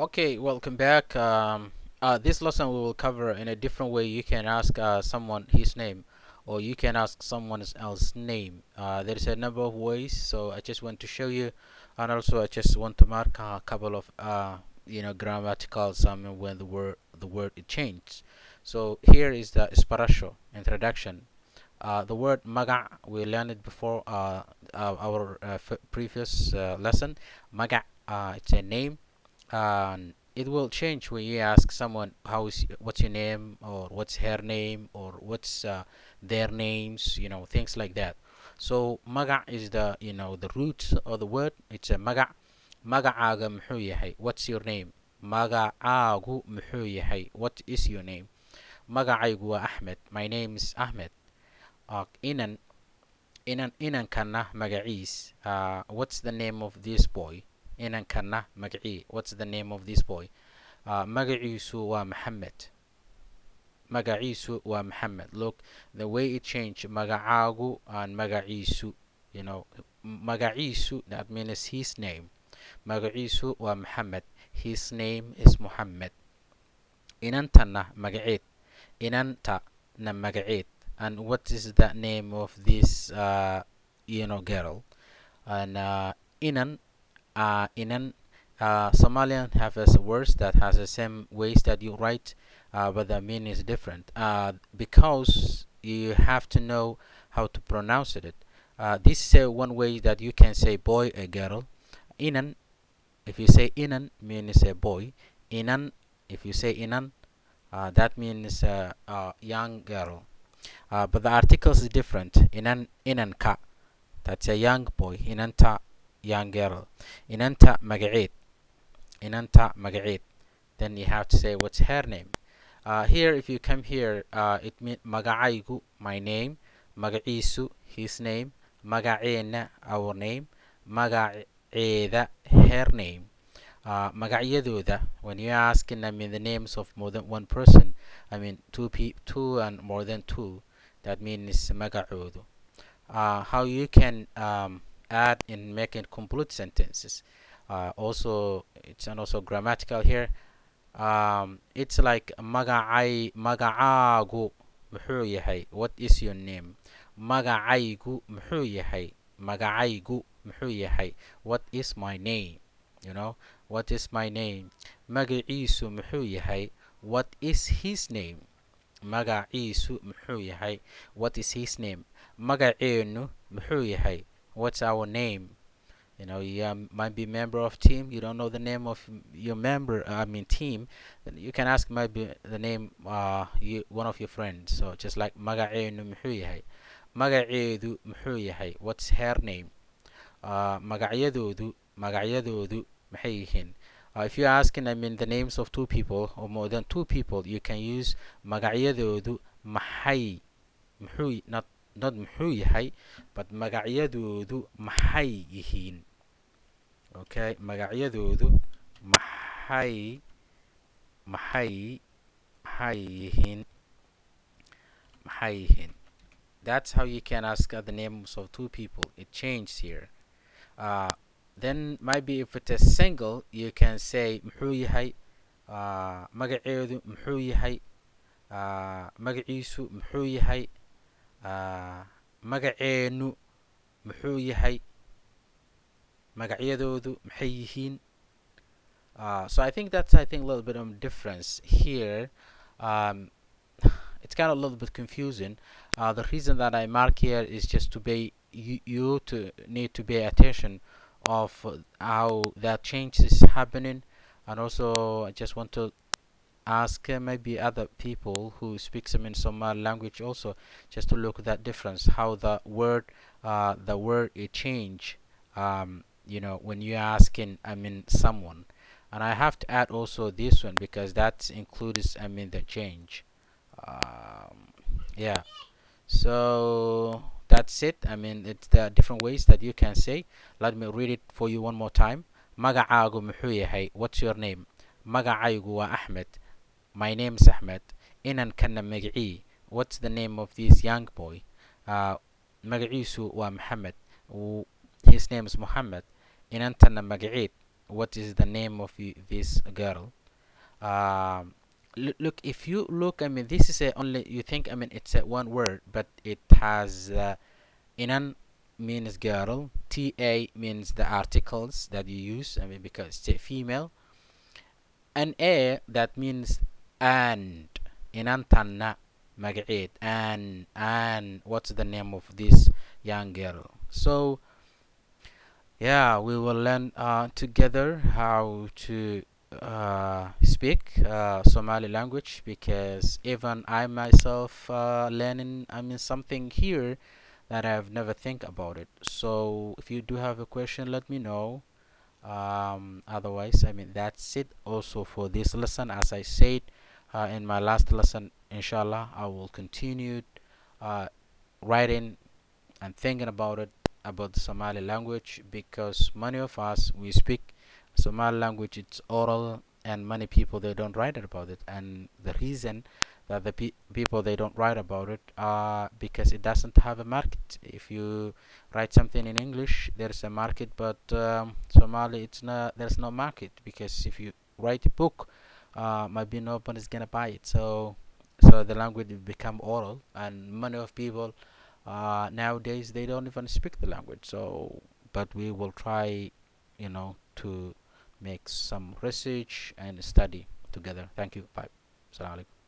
Okay, welcome back. This lesson we will cover in a different way. You can ask someone his name, or you can ask someone else's name. There is a number of ways, so I just want to show you, and also I just want to mark a couple of grammatical some when the word it changed. So here is the Esparasho introduction. The word maga we learned it before our previous lesson. Maga, it's a name, and it will change when you ask someone what's your name, or what's her name, or what's their names, things like that. So maga is the root of the word. It's a maga. Magacaaga muxuu yahay? What's your name? Magacaagu muxuu yahay? What is your name? Magacaygu waa Ahmed. My name is Ahmed. Inankana magaciis. What's the name of this boy? Inankana magacii. What's the name of this boy? Magaciisu waa Maxamed. Magaciisu waa Maxamed. Look, the way it changed. Magacaagu and magaciisu. Magaciisu, that means his name. Magaciisu waa Maxamed. His name is Muhammad. Inantana magaceed. Inanta na magaceed. And what is the name of this girl? And inan Somalian have as words that has the same ways that you write, but the meaning is different, because you have to know how to pronounce it. This is one way that you can say boy or girl. Inan, if you say inan, means a boy. Inan, if you say inan, that means a young girl. But the articles is different. Inanka, that's a young boy. Inanta, young girl. Inanta magaceed. Inanta magaceed. Then you have to say what's her name. Here, if you come here, it means magacaygu, my name. Magaciisu, his name. Magaceena, our name. Magaceeda, her name. Magacyadooda, when you're asking, the names of more than one person, two and more than two, that means magacoodu. How you can add in making complete sentences. Also, it's also grammatical here. It's like magacaagu muxuu yahay? What is your name? Magacaygu muxuu yahay? Magacaygu muxuu yahay? What is my name? What is my name? Magaciisu muxuu yahay? What is his name? Magaciisu muxuu yahay? What is his name? Magaceenu muxuu yahay? What's our name? You might be member of team. You don't know the name of your member. Team. Then you can ask maybe the name one of your friends. So just like magaceenu muxuu yahay? Magaceedu muxuu yahay? What's her name? Magacyadoodu maxay yihiin? If you're asking, the names of two people or more than two people, you can use magacyadoodu maxay, not muxuu yahay, but magacyadoodu maxay yihiin. Okay, magacyadoodu maxay yihiin. That's how you can ask the names of two people. It changed here. Then maybe if it's a single, you can say muxuu yahay, magaceedu muxuu yahay, magaciisu muxuu yahay, magaceenu muxuu yahay, magacyadoodu maxay yihiin. So I think that's a little bit of difference here. It's kind of a little bit confusing. The reason that I mark here is just to be you to need to pay attention of how that change is happening, and also I just want to ask maybe other people who speak some Somali language also, just to look at that difference, how the word it change, when you're asking someone. And I have to add also this one because that includes the change. Yeah, so that's it. It's the different ways that you can say. Let me read it for you one more time. Magacaagu muxuu yahay? What's your name? Magacaygu waa Ahmed. My name is Ahmed. Inankana magacii? What's the name of this young boy? Magaciisu waa Maxamed. His name is Muhammad. Inantana magaceed? what is the name of this girl. um, Look, if you look, I mean, this is a only, you think, I mean, it's a one word, but it has inan means girl, ta means the articles that you use, I mean, because it's a female, and a that means and, inan tanna magaceed, and what's the name of this young girl. So yeah, we will learn together how to speak Somali language, because even I myself learning, I mean, something here that I've never think about it. So if you do have a question, let me know. Otherwise, I mean, that's it also for this lesson. As I said in my last lesson, inshallah, I will continue uh, writing and thinking about it, about the Somali language, because many of us we speak Somali language. It's oral, and many people they don't write about it. And the reason that the people they don't write about it because it doesn't have a market. If you write something in English, there's a market, but Somali, it's not. There's no market, because if you write a book, maybe nobody's gonna buy it. So the language will become oral, and many of people nowadays they don't even speak the language. So but we will try, to make some research and study together. Thank you. Bye. Assalamu alaikum.